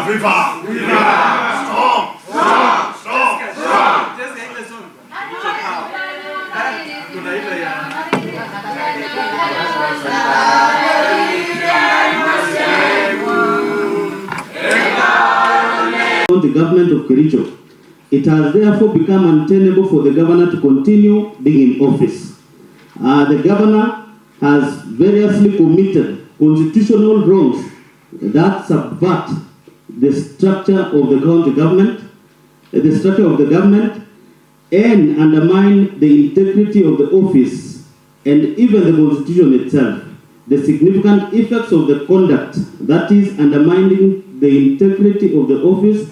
Viva! Viva! Strong! Strong! Strong! Strong! Just get the song. The government of Kericho. It has therefore become untenable for the governor to continue being in office. The governor has variously committed constitutional wrongs that subvert the structure of the county government, and undermine the integrity of the office and even the constitution itself. The significant effects of the conduct that is undermining the integrity of the office,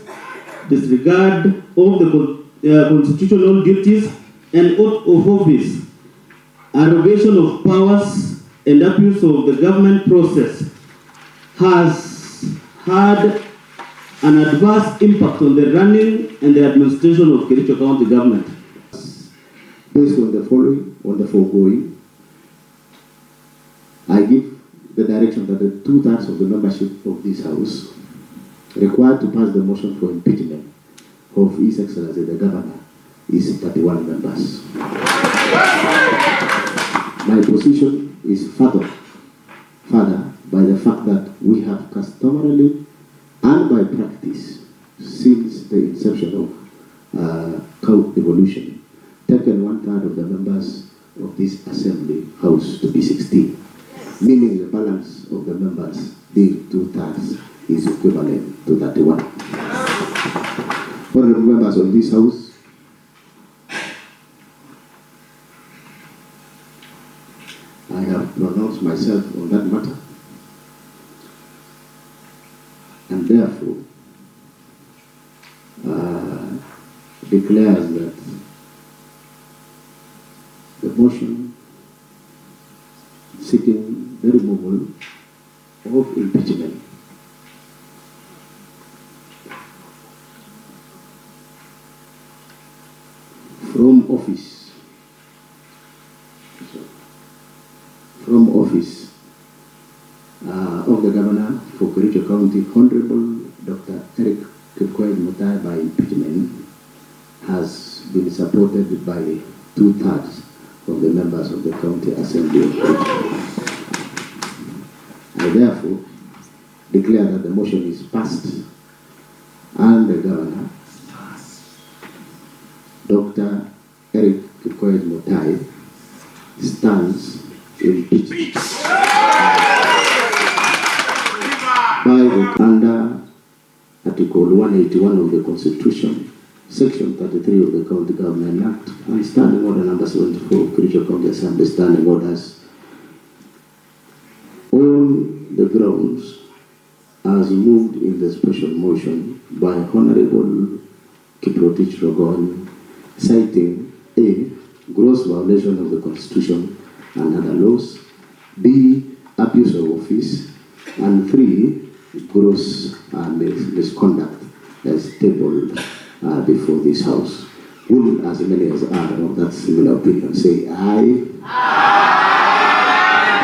disregard of the constitutional duties and oath of office, arrogation of powers, and abuse of the government process has had an adverse impact on the running and the administration of Kericho County government. Based on the foregoing, I give the direction that the 2/3 of the membership of this House required to pass the motion for impeachment of His Excellency the Governor is 31 members. My position is further by the fact that we have customarily and by practice since the inception of county evolution taken 1/3 of the members of this assembly house to be 16, meaning the balance of the members being 2/3 is equivalent to 31. Honorable members of this house, I have pronounced myself on that matter, and therefore declares that the motion seeking the removal of impeachment from office of the Governor for Kericho County, Honorable Dr. Mutai, by impeachment has been supported by 2/3 of the members of the County Assembly of Kericho. I therefore declare that the motion is passed and the Governor, Dr. Mutai, stands impeached under Article 181 of the Constitution, Section 33 of the County Government Act, and Standing Order Number 74 of Kericho County Assembly Standing Orders, on the grounds as moved in the special motion by Honorable Kiprotich Rogon, citing A, gross violation of the Constitution and other laws, B, abuse of office, and 3, gross misconduct as tabled before this House. Will as many as are of that similar opinion say aye? Aye.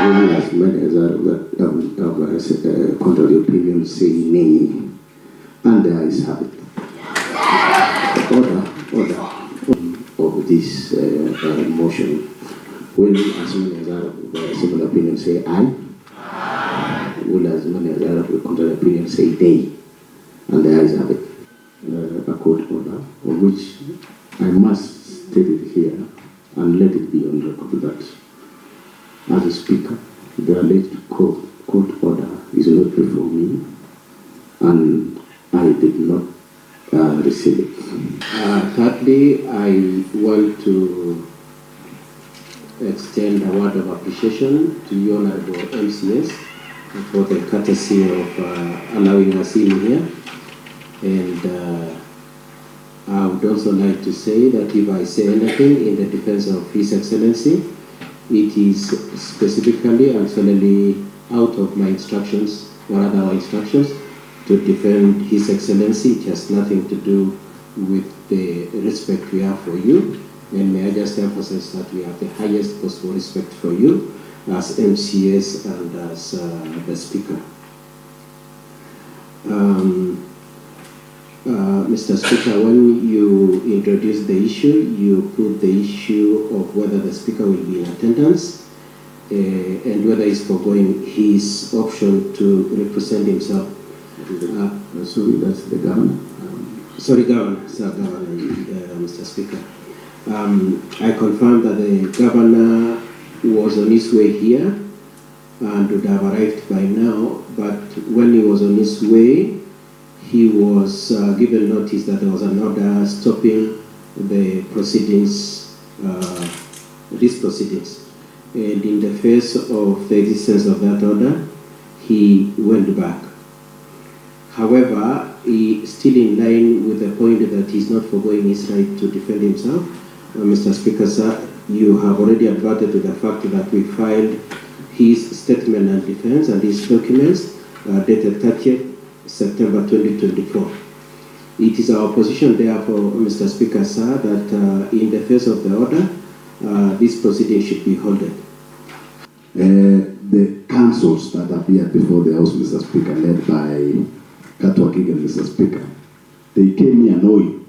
Will as many as are of that contrary opinion say nay? And the ayes have it. Order of this motion. Will as many as are of the similar opinion say aye? Aye. Will as many as are of the contrary opinion say nay? And the ayes have it. A court order on which I must state it here and let it be on record that as a speaker, the alleged court order is not before me and I did not receive it. Thirdly, I want to extend a word of appreciation to you, Honorable MCS, for the courtesy of allowing us in here. And I would also like to say that if I say anything in the defense of His Excellency, it is specifically and solely out of my instructions or other our instructions to defend His Excellency. It has nothing to do with the respect we have for you. And may I just emphasize that we have the highest possible respect for you as MCS and as the Speaker. Mr. Speaker, when you introduced the issue, you put the issue of whether the Speaker will be in attendance and whether he's foregoing his option to represent himself. Sorry, that's the governor. Sorry, Governor, Mr. Speaker. I confirm that the Governor was on his way here and would have arrived by now, but when he was on his way, he was given notice that there was an order stopping the proceedings, these proceedings. And in the face of the existence of that order, he went back. However, he still in line with the point that he's not foregoing his right to defend himself. Mr. Speaker, sir, you have already adverted to the fact that we filed his statement and defense and his documents dated 30th September 2024. It is our position, therefore, Mr. Speaker, sir, that in the face of the order, this proceeding should be held. The councils that appeared before the House, Mr. Speaker, led by Katwakig and Mr. Speaker, they came here knowing,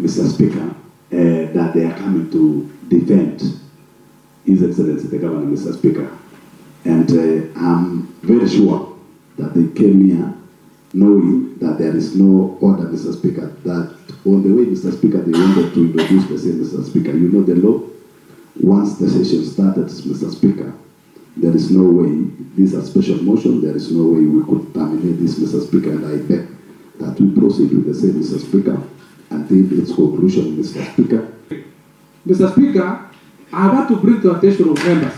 Mr. Speaker, that they are coming to defend His Excellency the Governor, Mr. Speaker. And I'm very sure that they came here knowing that there is no order, Mr. Speaker, that on the way, Mr. Speaker, they wanted to introduce the same, Mr. Speaker. You know the law. Once the session started, Mr. Speaker, there is no way, this is a special motion, there is no way we could terminate this, Mr. Speaker, and I beg that we proceed with the same, Mr. Speaker, until its conclusion, Mr. Speaker. Mr. Speaker, I want to bring to attention of members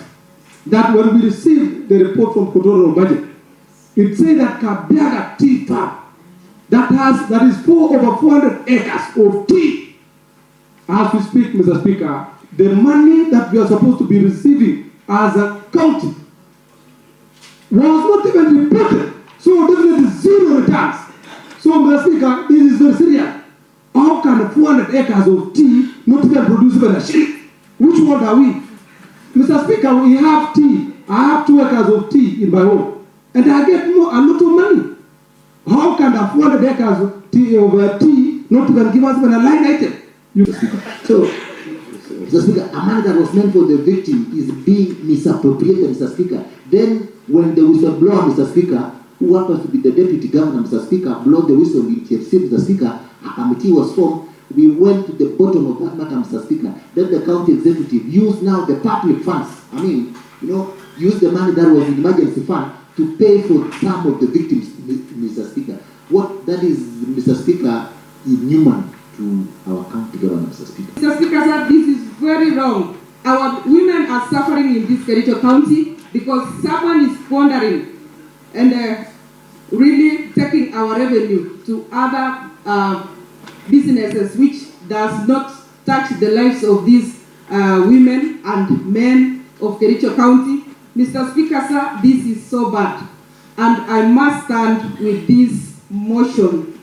that when we received the report from Controller of Budget, it said that Kabiaga Tea Farm that is over 400 acres of tea. As we speak, Mr. Speaker, the money that we are supposed to be receiving as a county was not even reported. So definitely zero returns. So, Mr. Speaker, this is very serious. How can 400 acres of tea not even produce even a shilling? Which one are we? Mr. Speaker, we have tea. I have 2 acres of tea in my home. And I get a lot of money. How can the 400 acres of tea not even give us even a line item? So, Mr. Speaker, a money that was meant for the victim is being misappropriated, Mr. Speaker. Then, when the whistleblower, Mr. Speaker, who happens to be the Deputy Governor, Mr. Speaker, blew the whistle in TFC, Mr. Speaker, a committee was formed. We went to the bottom of that matter, Mr. Speaker. Then the county executive used now the public funds. I mean, used the money that was in emergency fund to pay for some of the victims, Mr. Speaker. What that is, Mr. Speaker, inhuman to our county governor, Mr. Speaker. Mr. Speaker, sir, this is very wrong. Our women are suffering in this Kericho County because someone is squandering and really taking our revenue to other businesses which does not touch the lives of these women and men of Kericho County. Mr. Speaker, sir, this is so bad, and I must stand with this motion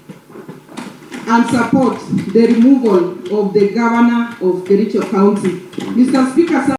and support the removal of the governor of Kericho County. Mr. Speaker, sir,